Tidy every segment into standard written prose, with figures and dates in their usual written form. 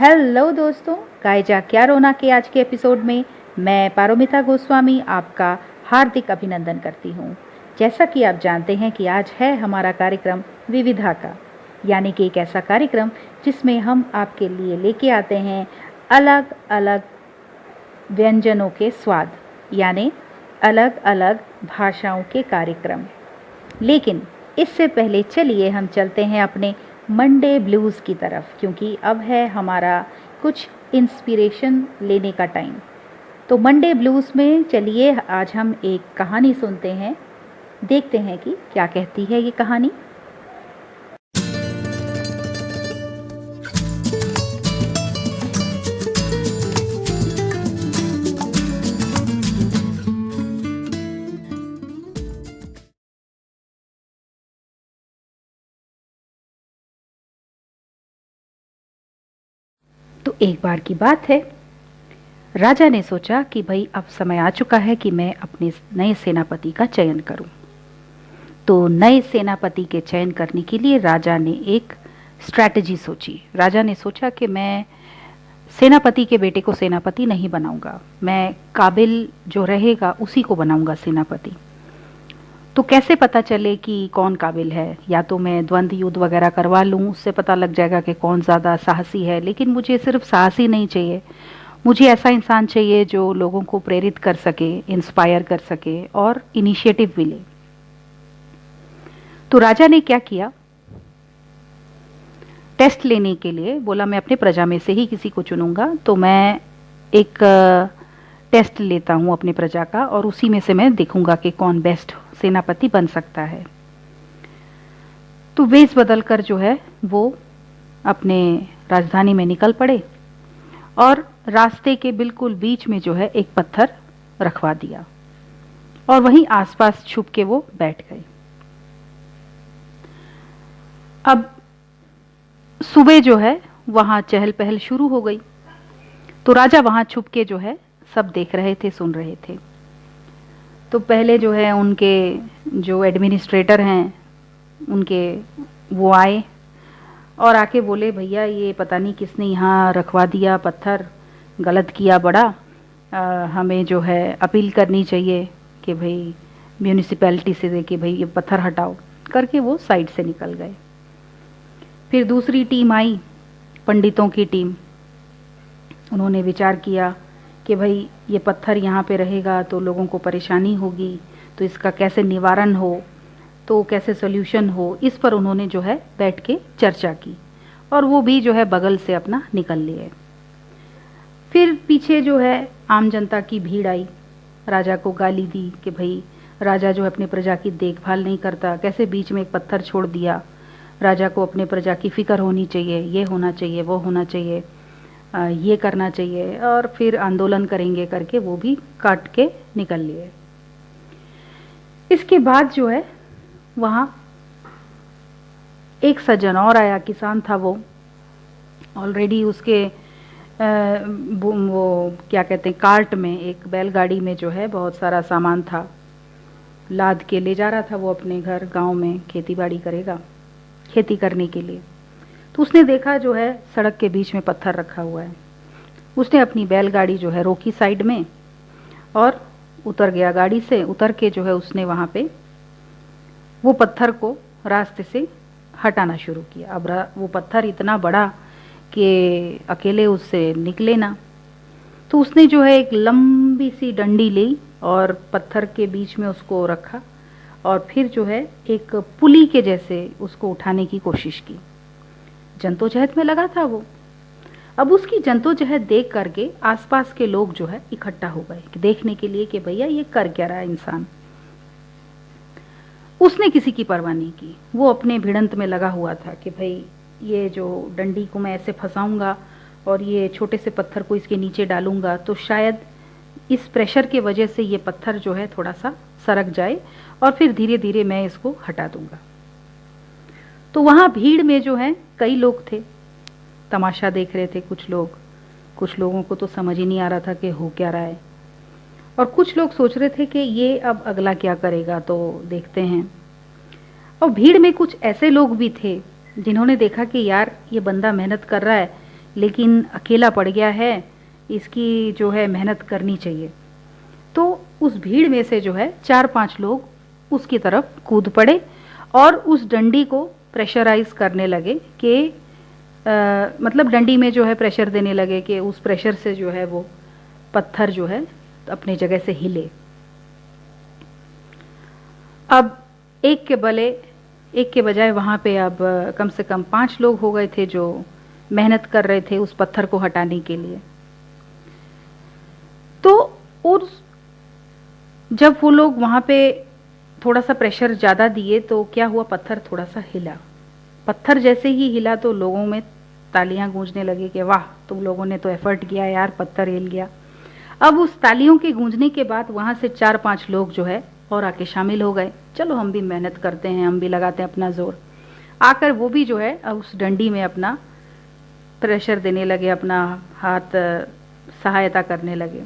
Hello दोस्तों, गायजा क्या रोना के आज के एपिसोड में मैं पारोमिता गोस्वामी आपका हार्दिक अभिनंदन करती हूँ। जैसा कि आप जानते हैं कि आज है हमारा कार्यक्रम विविधा का, यानी कि एक ऐसा कार्यक्रम जिसमें हम आपके लिए लेके आते हैं अलग अलग व्यंजनों के स्वाद, यानी अलग अलग भाषाओं के कार्यक्रम। लेकिन इससे पहले चलिए हम चलते हैं अपने मंडे ब्लूज़ की तरफ, क्योंकि अब है हमारा कुछ इंस्पिरेशन लेने का टाइम। तो मंडे ब्लूज़ में चलिए आज हम एक कहानी सुनते हैं, देखते हैं कि क्या कहती है ये कहानी। तो एक बार की बात है, राजा ने सोचा कि भाई अब समय आ चुका है कि मैं अपने नए सेनापति का चयन करूं। तो नए सेनापति के चयन करने के लिए राजा ने एक स्ट्रैटेजी सोची। राजा ने सोचा कि मैं सेनापति के बेटे को सेनापति नहीं बनाऊंगा, मैं काबिल जो रहेगा उसी को बनाऊंगा सेनापति। तो कैसे पता चले कि कौन काबिल है? या तो मैं द्वंद्व युद्ध वगैरह करवा लूँ, उससे पता लग जाएगा कि कौन ज़्यादा साहसी है। लेकिन मुझे सिर्फ साहसी नहीं चाहिए, मुझे ऐसा इंसान चाहिए जो लोगों को प्रेरित कर सके, इंस्पायर कर सके और इनिशिएटिव भी ले। तो राजा ने क्या किया, टेस्ट लेने के लिए बोला मैं अपने प्रजा में से ही किसी को चुनूंगा। तो मैं एक टेस्ट लेता हूँ अपनी प्रजा का और उसी में से मैं देखूंगा कि कौन बेस्ट सेनापति बन सकता है। तो वेश बदलकर जो है वो अपने राजधानी में निकल पड़े और रास्ते के बिल्कुल बीच में जो है एक पत्थर रखवा दिया और वहीं आसपास छुप के वो बैठ गए। अब सुबह जो है वहां चहल पहल शुरू हो गई। तो राजा वहां छुप के जो है सब देख रहे थे, सुन रहे थे। तो पहले जो है उनके जो एडमिनिस्ट्रेटर हैं उनके वो आए और आके बोले भैया ये पता नहीं किसने यहाँ रखवा दिया पत्थर, गलत किया बड़ा, हमें जो है अपील करनी चाहिए कि भाई म्यूनिसिपैलिटी से दे कि भाई ये पत्थर हटाओ करके वो साइड से निकल गए। फिर दूसरी टीम आई, पंडितों की टीम। उन्होंने विचार किया कि भाई ये पत्थर यहाँ पे रहेगा तो लोगों को परेशानी होगी, तो इसका कैसे निवारण हो, तो कैसे सॉल्यूशन हो, इस पर उन्होंने जो है बैठ के चर्चा की और वो भी जो है बगल से अपना निकल लिए। फिर पीछे जो है आम जनता की भीड़ आई, राजा को गाली दी कि भाई राजा जो है अपनी प्रजा की देखभाल नहीं करता, कैसे बीच में एक पत्थर छोड़ दिया, राजा को अपने प्रजा की फिक्र होनी चाहिए, ये होना चाहिए, वो होना चाहिए, ये करना चाहिए। और फिर आंदोलन करेंगे करके वो भी काट के निकल लिए। इसके बाद जो है वहाँ एक सज्जन और आया, किसान था वो, ऑलरेडी उसके वो क्या कहते हैं कार्ट में, एक बैलगाड़ी में जो है बहुत सारा सामान था, लाद के ले जा रहा था वो अपने घर गांव में खेती बाड़ी करेगा, खेती करने के लिए। तो उसने देखा जो है सड़क के बीच में पत्थर रखा हुआ है। उसने अपनी बैलगाड़ी जो है रोकी साइड में और उतर गया गाड़ी से। उतर के जो है उसने वहाँ पे वो पत्थर को रास्ते से हटाना शुरू किया। अब वो पत्थर इतना बड़ा कि अकेले उससे निकले ना, तो उसने जो है एक लंबी सी डंडी ली और पत्थर के बीच में उसको रखा और फिर जो है एक पुली के जैसे उसको उठाने की कोशिश की। जद्दोजहद में लगा था वो। अब उसकी जद्दोजहद देख करके आसपास के लोग जो है इकट्ठा हो गए देखने के लिए कि भैया ये कर क्या रहा है इंसान। उसने किसी की परवाह नहीं की, वो अपने भिड़ंत में लगा हुआ था कि भाई ये जो डंडी को मैं ऐसे फंसाऊंगा और ये छोटे से पत्थर को इसके नीचे डालूंगा तो शायद इस प्रेशर के वजह से ये पत्थर जो है थोड़ा सा सरक जाए और फिर धीरे धीरे मैं इसको हटा दूंगा। तो वहाँ भीड़ में जो है कई लोग थे, तमाशा देख रहे थे कुछ लोग। कुछ लोगों को तो समझ ही नहीं आ रहा था कि हो क्या रहा है, और कुछ लोग सोच रहे थे कि ये अब अगला क्या करेगा, तो देखते हैं। और भीड़ में कुछ ऐसे लोग भी थे जिन्होंने देखा कि यार ये बंदा मेहनत कर रहा है, लेकिन अकेला पड़ गया है, इसकी जो है मेहनत करनी चाहिए। तो उस भीड़ में से जो है 4-5 लोग उसकी तरफ कूद पड़े और उस डंडी को प्रेशराइज करने लगे कि मतलब डंडी में जो है प्रेशर देने लगे कि उस प्रेशर से जो है वो पत्थर जो है अपनी जगह से हिले। अब एक के बजाय वहाँ पे अब कम से कम 5 लोग हो गए थे जो मेहनत कर रहे थे उस पत्थर को हटाने के लिए। तो और जब वो लोग वहाँ पे थोड़ा सा प्रेशर ज़्यादा दिए तो क्या हुआ, पत्थर थोड़ा सा हिला। पत्थर जैसे ही हिला तो लोगों में तालियां गूंजने लगी कि वाह, तुम लोगों ने तो एफर्ट किया यार, पत्थर हिल गया। अब उस तालियों के गूंजने के बाद वहाँ से 4-5 लोग जो है और आके शामिल हो गए, चलो हम भी मेहनत करते हैं, हम भी लगाते हैं अपना जोर। आकर वो भी जो है उस डंडी में अपना प्रेशर देने लगे, अपना हाथ सहायता करने लगे।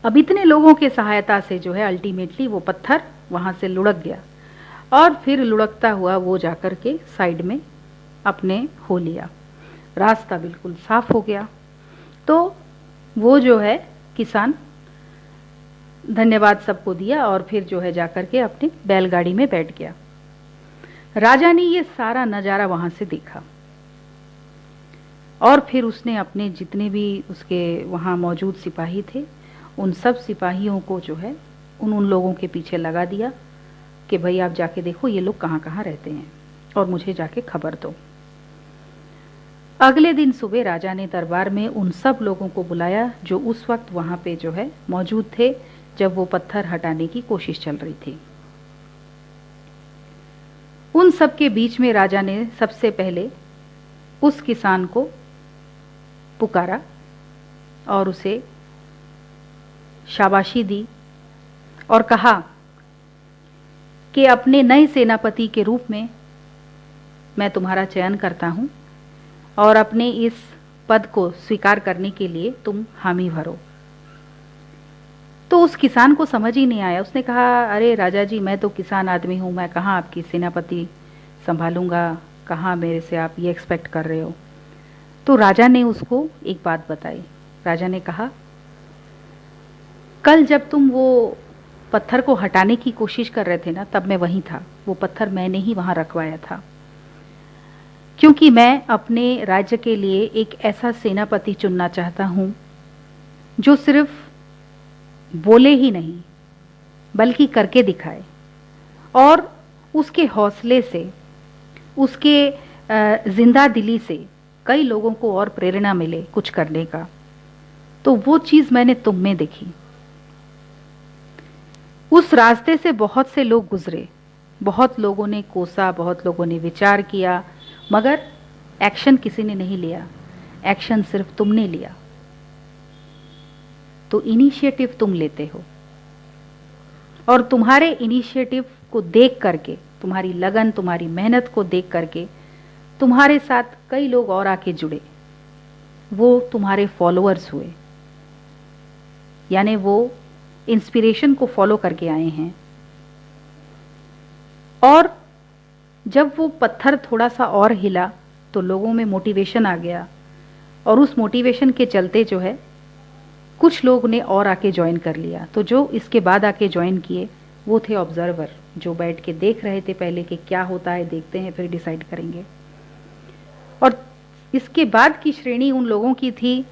अब इतने लोगों के सहायता से जो है अल्टीमेटली वो पत्थर वहाँ से लुढ़क गया और फिर लुढ़कता हुआ वो जाकर के साइड में अपने हो लिया, रास्ता बिल्कुल साफ हो गया। तो वो जो है किसान धन्यवाद सबको दिया और फिर जो है जाकर के अपनी बैलगाड़ी में बैठ गया। राजा ने ये सारा नज़ारा वहाँ से देखा और फिर उसने अपने जितने भी उसके वहाँ मौजूद सिपाही थे उन सब सिपाहियों को जो है उन लोगों के पीछे लगा दिया कि भाई आप जाके देखो ये लोग कहाँ कहाँ रहते हैं और मुझे जाके खबर दो। अगले दिन सुबह राजा ने दरबार में उन सब लोगों को बुलाया जो उस वक्त वहाँ पे जो है मौजूद थे जब वो पत्थर हटाने की कोशिश चल रही थी। उन सब के बीच में राजा ने सबसे पहले उस किसान को पुकारा और उसे शाबाशी दी और कहा कि अपने नए सेनापति के रूप में मैं तुम्हारा चयन करता हूं और अपने इस पद को स्वीकार करने के लिए तुम हामी भरो। तो उस किसान को समझ ही नहीं आया। उसने कहा, अरे राजा जी, मैं तो किसान आदमी हूं, मैं कहाँ आपकी सेनापति संभालूंगा, कहाँ मेरे से आप ये एक्सपेक्ट कर रहे हो। तो राजा ने उसको एक बात बताई। राजा ने कहा, कल जब तुम वो पत्थर को हटाने की कोशिश कर रहे थे ना, तब मैं वहीं था। वो पत्थर मैंने ही वहां रखवाया था, क्योंकि मैं अपने राज्य के लिए एक ऐसा सेनापति चुनना चाहता हूं जो सिर्फ बोले ही नहीं बल्कि करके दिखाए और उसके हौसले से, उसके जिंदा दिली से कई लोगों को और प्रेरणा मिले कुछ करने का। तो वो चीज़ मैंने तुम में देखी। उस रास्ते से बहुत से लोग गुजरे, बहुत लोगों ने कोसा, बहुत लोगों ने विचार किया, मगर एक्शन किसी ने नहीं लिया। एक्शन सिर्फ तुमने लिया। तो इनिशिएटिव तुम लेते हो और तुम्हारे इनिशिएटिव को देख करके, तुम्हारी लगन, तुम्हारी मेहनत को देख करके तुम्हारे साथ कई लोग और आके जुड़े। वो तुम्हारे फॉलोअर्स हुए, यानी वो इंस्पिरेशन को फॉलो करके आए हैं। और जब वो पत्थर थोड़ा सा और हिला तो लोगों में मोटिवेशन आ गया और उस मोटिवेशन के चलते जो है कुछ लोग ने और आके ज्वाइन कर लिया। तो जो इसके बाद आके ज्वाइन किए वो थे ऑब्जर्वर, जो बैठ के देख रहे थे पहले कि क्या होता है, देखते हैं फिर डिसाइड करेंगे। और इसके बाद की श्रेणी उन लोगों की थी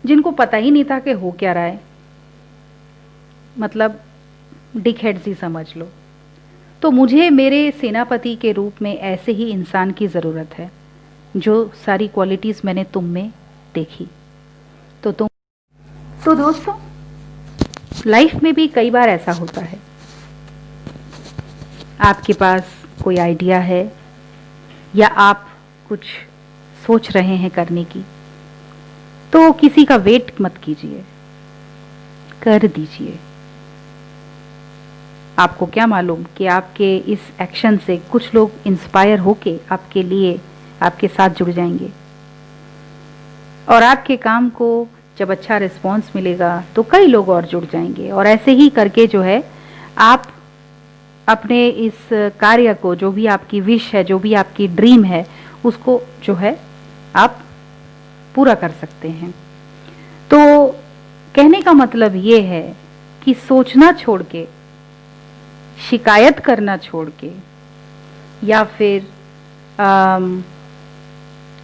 जिनको पता ही नहीं था कि हो क्या रहा है, मतलब डिक हेड्स ही समझ लो। तो मुझे मेरे सेनापति के रूप में ऐसे ही इंसान की ज़रूरत है जो सारी क्वालिटीज़ मैंने तुम में देखी। तो दोस्तों, लाइफ में भी कई बार ऐसा होता है, आपके पास कोई आइडिया है या आप कुछ सोच रहे हैं करने की, तो किसी का वेट मत कीजिए, कर दीजिए। आपको क्या मालूम कि आपके इस एक्शन से कुछ लोग इंस्पायर होके आपके लिए, आपके साथ जुड़ जाएंगे और आपके काम को जब अच्छा रिस्पॉन्स मिलेगा तो कई लोग और जुड़ जाएंगे। और ऐसे ही करके जो है आप अपने इस कार्य को, जो भी आपकी विश है, जो भी आपकी ड्रीम है, उसको जो है आप पूरा कर सकते हैं। तो कहने का मतलब ये है कि सोचना छोड़ के, शिकायत करना छोड़ के, या फिर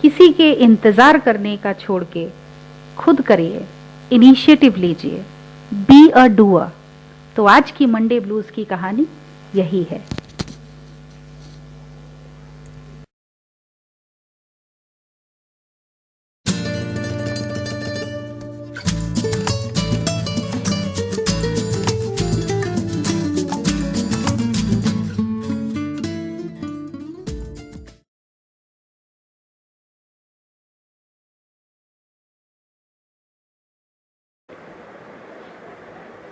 किसी के इंतज़ार करने का छोड़ के खुद करिए, इनिशिएटिव लीजिए, बी अ डूअर। तो आज की मंडे ब्लूज़ की कहानी यही है।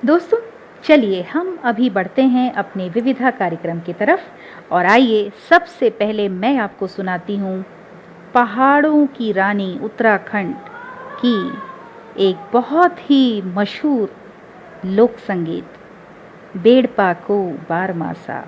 दोस्तों, चलिए हम अभी बढ़ते हैं अपने विविधा कार्यक्रम की तरफ। और आइए सबसे पहले मैं आपको सुनाती हूँ पहाड़ों की रानी उत्तराखंड की एक बहुत ही मशहूर लोक संगीत, बेड़पा को बारमासा।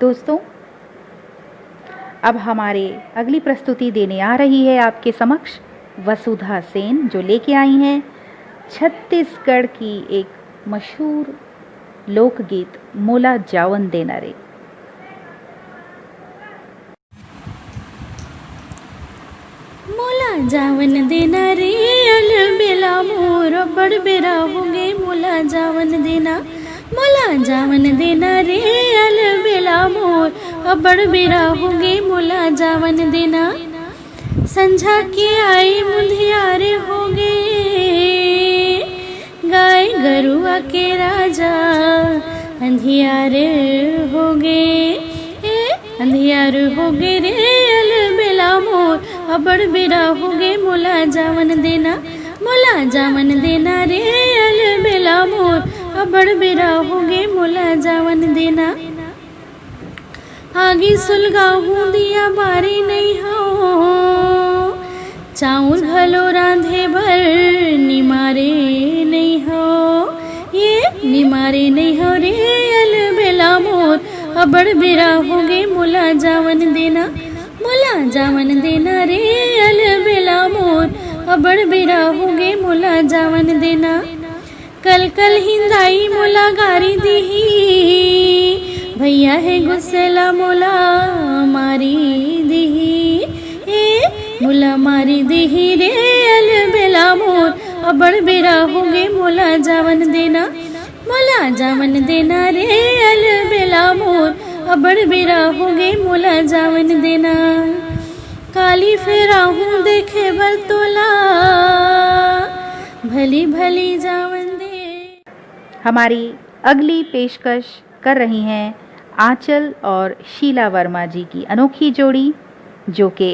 दोस्तों, अब हमारे अगली प्रस्तुति देने आ रही है आपके समक्ष वसुधा सेन, जो लेके आई हैं छत्तीसगढ़ की एक मशहूर लोकगीत मोला जावन देना रे। मोला जावन देना रे अल बेला मोर बड़ बेरा होंगे मोला जावन देना, मोला जावन देना रे अल बेला मोर बड़ बेरा होंगे मोला जावन देना। संझा के आई मुंधियारे होंगे गाय गरुआ के राजा अंधियारे होंगे, अंधियारे होंगे रे अल बेला मोर बड़ बेरा होंगे मोला जावन देना, मोला जावन देना रे अल बेला मोर बड़ बेरा होंगे मोला जावन देना। आगे सुलगाहूं दिया बारी नहीं हो, चाउर घलो रांधे भर निमारे नहीं हो, ये निमारे नहीं हो रे अल बेला मोर बड़ बेरा होंगे मोला जावन देना, मोला जावन देना रे अल बेला मोर बड़ बेरा होंगे मोला जावन देना। कल कल हिंदाई मोला गारी दीही भैया है गुस्सेला मोला मारी दीही, मोला मारी दीही रे अल बेला मोर बड़ बेरा होंगे मोला जावन देना, मोला जावन देना रे अल बेला मोर बड़ बेरा होंगे मोला जावन देना। काली फेरा हूँ देखे बल तोला भली भली जावन दे। हमारी अगली पेशकश कर रही हैं आंचल और शीला वर्मा जी की अनोखी जोड़ी, जो कि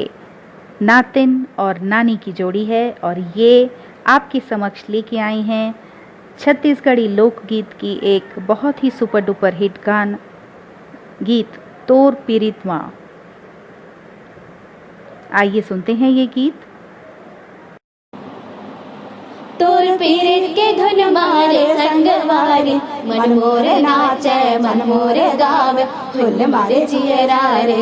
नातिन और नानी की जोड़ी है, और ये आपके समक्ष लेके आई हैं छत्तीसगढ़ी लोकगीत की एक बहुत ही सुपर डुपर हिट गीत तोर पीरित माँ। आइए सुनते हैं ये गीत। तोर पीरित के धुन मारे संगवारी, मन मोर नाचे मन मोर गावे फुल मारे जियरा रे,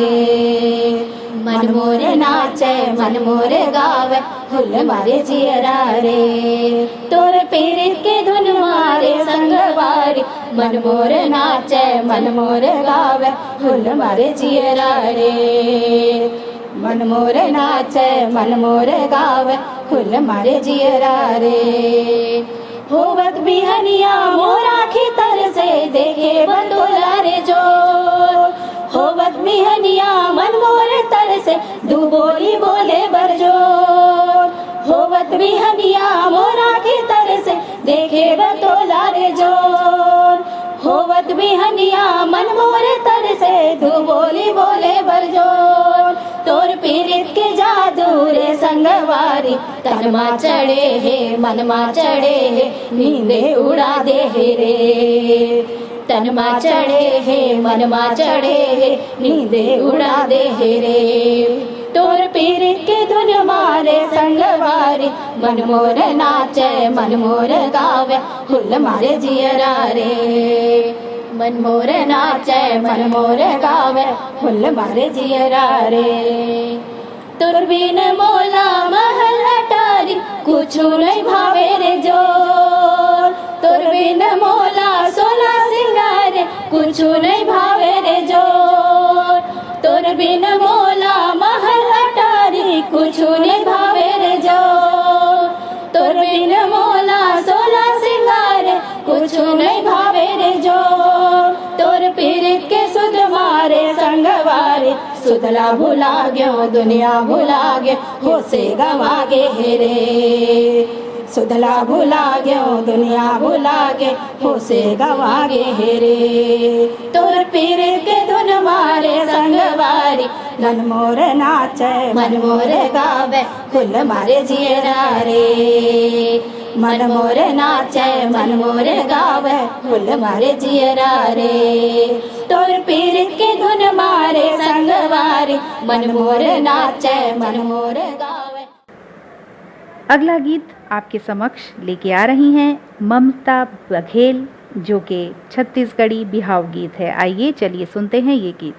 मन मोर नाचे मन मोर गावे फुल मारे जियरा रे। तोर पीरित के धुन मारे संगवारी, मन मोर नाचे मन मोर गावे फुल मारे जियरा रे, मन मोर नाचे मन मोर गावे फुल मारे जियरा रे। होवत बिहनिया मोरा खितर से देखे बतोला रे जोर, होवत बिहनिया मन मोर तर से दू बोली बोले बरजोर, होवत बिहनिया मोरा खितर से देखे बतोला रे जोर, होवत बिहनिया मन मोर तर से दू बोली बोले बरजोर। तोर पीरित के जादू रे संगवारी, तन मा चढ़े है मन मा चढ़े है नींदे उड़ा दे रे, तन मा चढ़े है मन मा चढ़े है नींदे उड़ा दे रे। तोर पीरित के धुन मारे संगवारी, मन मोर नाचे मन मोर गावे हुल मारे जियरा रे, मन मोर नाचे मन मोर गावे फुल मारे जियरा रे। तोर बिन मोला महल अटारी कुछु नहीं भावे रे जोर, तोर बिन मोला सोला सिंगार कुछु नहीं भावे रे जोर, तोर बिन मोला महल अटारी कुछु नहीं भावे रे जोर, तोर बिन मोला सोला सिंगार कुछु नहीं भावे रे जोर। तोर पीरित के सुध मारे संगवारी, सुधला भुला गयो दुनिया भुला गयो हो से गवा गे रे, सुधला भुला गयो दुनिया भुला गे हो से गवा गे रे। तोर पीरित के धुन मारे संगवारी, मन मोर नाचे मन मोर गावे फुल मारे जियरा रे, मन मोर नाचे मन मोर गावे फुल मारे जियरा रे। तोर पीरित के धुन मारे संगवारी, मन मोर नाचे मन मोर गावे। अगला गीत आपके समक्ष लेके आ रही हैं ममता बघेल जो कि छत्तीसगढ़ी बिहाव गीत है। आइए चलिए सुनते हैं ये गीत।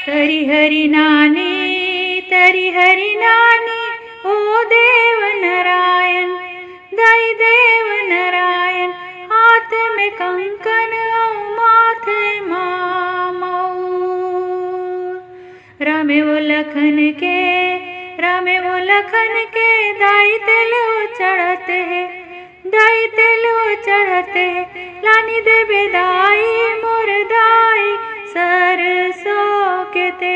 तरी हरि नानी ओ देव नारायण, दाई देव नारायण, हाथ में कंकन औ माथे मामऊ। रामे वो लखन के दाई तेलो चढ़ते है, दाई तेलो चढ़ते है, लानी देवे दाई मोर दाई सरसों के तेल।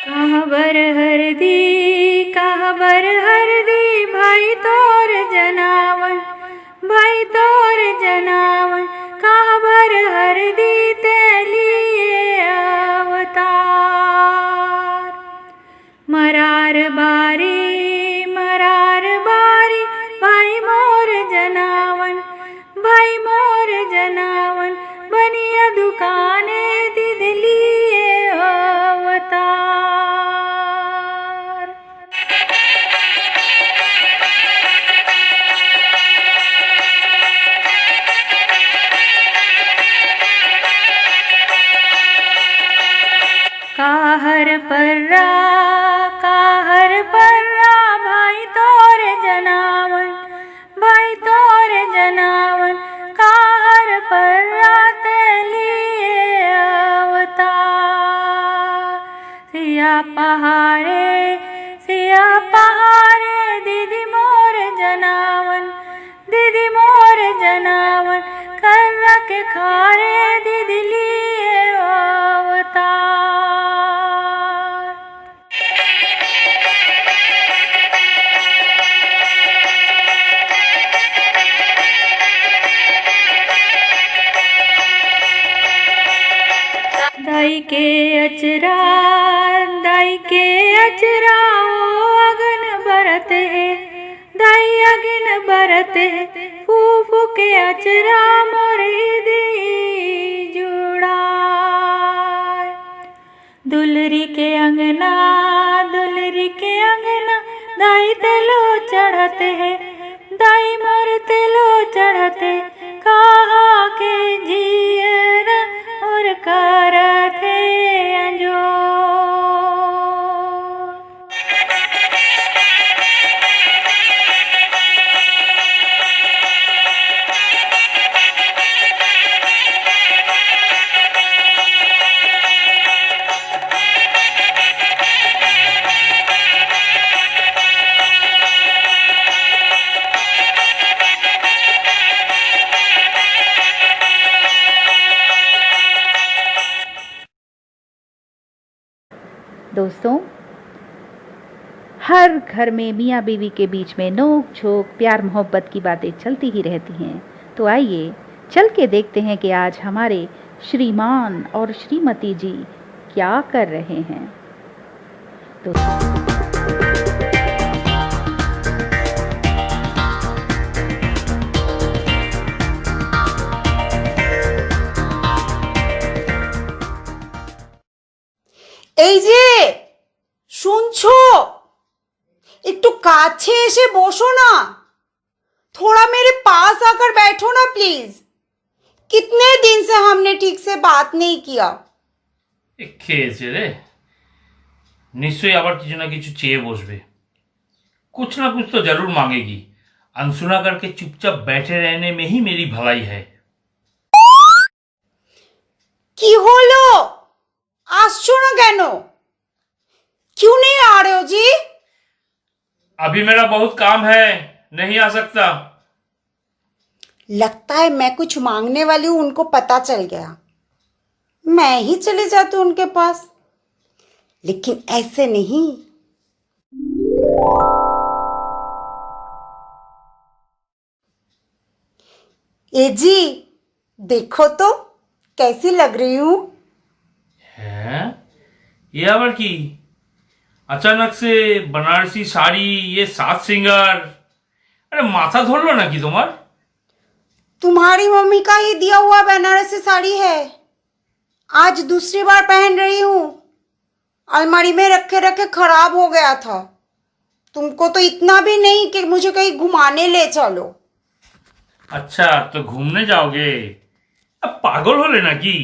कहाँ बर हरदी भाई तोर जनावन, कहाँ बर हरदी ते लिए अवतार। मरार बारी भाई मोर जनावन, बनिया दुकाने दिद लिए अवतार। काहर पर्रा भाई तोर जनावन, काहर पर्रा तेलिए अवतार। सिया पहारे दीदी मोर जनावन, कर्रा के खारे दीदी लिए अवतार। दाई के अचरा ओ अगन बरत है, फूफू के अचरा मोरी दी जुड़ा। दुलरी के अंगना दाई तेलो चढ़ते है, दाई मोर तेलो चढ़ते, कहा के जियरा और करते अंजो। दोस्तों, हर घर में मियाँ बीवी के बीच में नोक झोंक प्यार मोहब्बत की बातें चलती ही रहती हैं। तो आइए चल के देखते हैं कि आज हमारे श्रीमान और श्रीमती जी क्या कर रहे हैं। এই যে শুনছো, একটু কাছে এসে বসো না, थोड़ा मेरे पास आकर बैठो ना प्लीज। कितने दिन से हमने ठीक से बात नहीं किया। খেয়েছে রে, নিশ্চয়ই আবার কিছু না কিছু চেয়ে বসবে। कुछ ना कुछ तो जरूर मांगेगी। अनसुना करके चुपचाप बैठे रहने में ही मेरी भलाई है। কি হলো, আসছো না কেন? क्यों नहीं आ रहे हो जी? अभी मेरा बहुत काम है, नहीं आ सकता। लगता है मैं कुछ मांगने वाली हूँ, उनको पता चल गया। मैं ही चले जाती हूँ उनके पास, लेकिन ऐसे नहीं। ए जी, देखो तो कैसी लग रही हूँ। हैं? ये आवर की अचानक से बनारसी साड़ी, ये सात सिंगार, अरे माथा धो लो ना कि तुम्हार। तुम्हारी मम्मी का ही दिया हुआ बनारसी साड़ी है, आज दूसरी बार पहन रही हूँ। अलमारी में रखे रखे खराब हो गया था। तुमको तो इतना भी नहीं कि मुझे कहीं घुमाने ले चलो। अच्छा, तो घूमने जाओगे? अब पागल हो लेना कि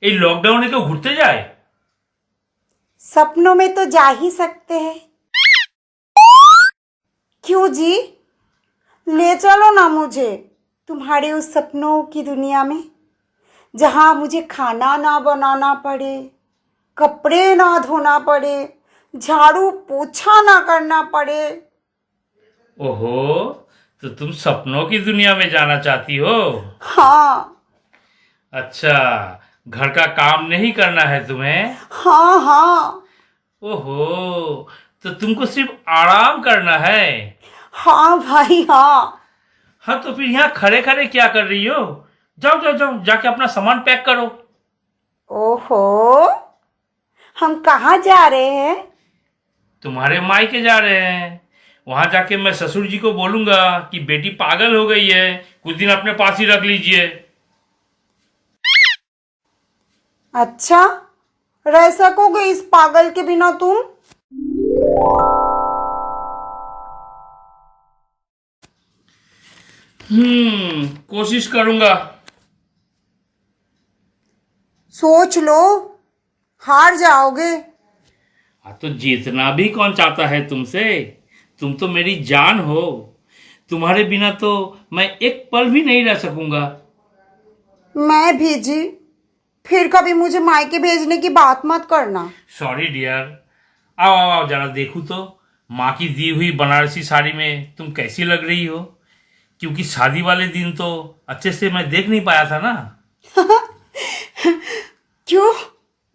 ये लॉकडाउन है क्यों घुरते जाए। सपनों में तो जा ही सकते हैं। क्यों जी, ले चलो ना मुझे तुम्हारे उस सपनों की दुनिया में, जहां मुझे खाना ना बनाना पड़े, कपड़े ना धोना पड़े, झाड़ू पोछा ना करना पड़े। ओहो, तो तुम सपनों की दुनिया में जाना चाहती हो? हाँ अच्छा, घर का काम नहीं करना है तुम्हें? हाँ हाँ ओहो, तो तुमको सिर्फ आराम करना है? हाँ भाई हाँ। हाँ, तो फिर यहाँ खड़े खड़े क्या कर रही हो? जाओ जाओ जाओ, जाके अपना सामान पैक करो। ओहो, हम कहाँ जा रहे हैं? तुम्हारे मायके जा रहे हैं। वहां जाके मैं ससुर जी को बोलूंगा कि बेटी पागल हो गई है, कुछ दिन अपने पास ही रख लीजिए। अच्छा, रह सकोगे इस पागल के बिना तुम? कोशिश करूंगा। सोच लो, हार जाओगे। हाँ, तो जीतना भी कौन चाहता है तुमसे? तुम तो मेरी जान हो। तुम्हारे बिना तो मैं एक पल भी नहीं रह सकूंगा। मैं भी जी। फिर कभी मुझे मायके भेजने की बात मत करना। Sorry dear. आओ आओ आओ, जरा देखूं तो माँ की दी हुई बनारसी साड़ी में तुम कैसी लग रही हो, क्योंकि शादी वाले दिन तो अच्छे से मैं देख नहीं पाया था ना। क्यों,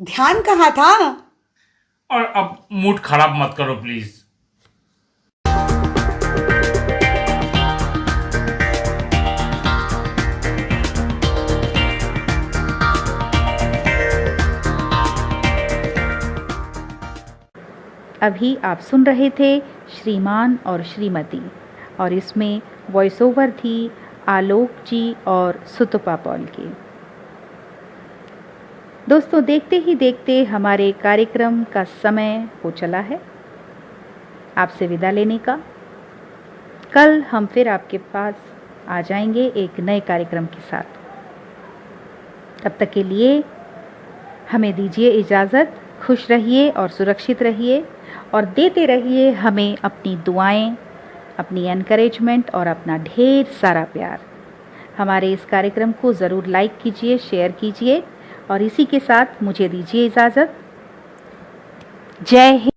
ध्यान कहाँ था? और अब मूड खराब मत करो प्लीज। अभी आप सुन रहे थे श्रीमान और श्रीमती, और इसमें वॉइस ओवर थी आलोक जी और सुतपा पॉल की। दोस्तों, देखते ही देखते हमारे कार्यक्रम का समय हो चला है आपसे विदा लेने का। कल हम फिर आपके पास आ जाएंगे एक नए कार्यक्रम के साथ। तब तक के लिए हमें दीजिए इजाज़त। खुश रहिए और सुरक्षित रहिए, और देते रहिए हमें अपनी दुआएं, अपनी एनकरेजमेंट और अपना ढेर सारा प्यार। हमारे इस कार्यक्रम को ज़रूर लाइक कीजिए, शेयर कीजिए, और इसी के साथ मुझे दीजिए इजाज़त। जय हिंद।